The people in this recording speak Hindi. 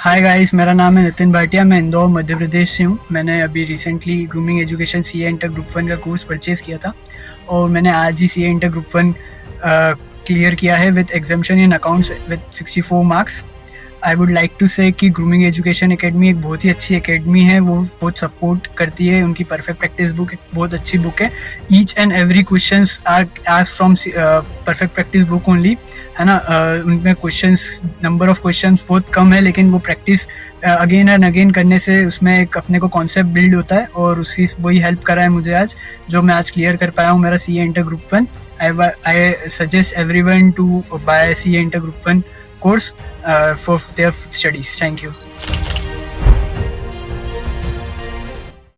हाय गाइस, मेरा नाम है नितिन भाटिया। मैं इंदौर मध्य प्रदेश से हूँ। मैंने अभी recently grooming education CA inter group 1 का कोर्स परचेज़ किया था और मैंने आज ही सीए इंटर ग्रुप 1 क्लियर किया है with exemption in accounts with 64 marks. I would like to say कि ग्रूमिंग एजुकेशन एकेडमी एक बहुत ही अच्छी एकेडमी है। वो बहुत सपोर्ट करती है। उनकी परफेक्ट प्रैक्टिस बुक एक बहुत अच्छी बुक है। Each and every questions are asked from perfect practice book only, है ना। उनमें क्वेश्चंस, नंबर ऑफ क्वेश्चंस बहुत कम है, लेकिन वो प्रैक्टिस अगेन एंड अगेन करने से उसमें एक अपने को कॉन्सेप्ट बिल्ड होता है और उसी वही हेल्प करा है मुझे आज, जो मैं आज क्लियर कर पाया हूँ मेरा CA inter group 1। I suggest everyone to buy CA inter group 1 course for their studies. Thank you.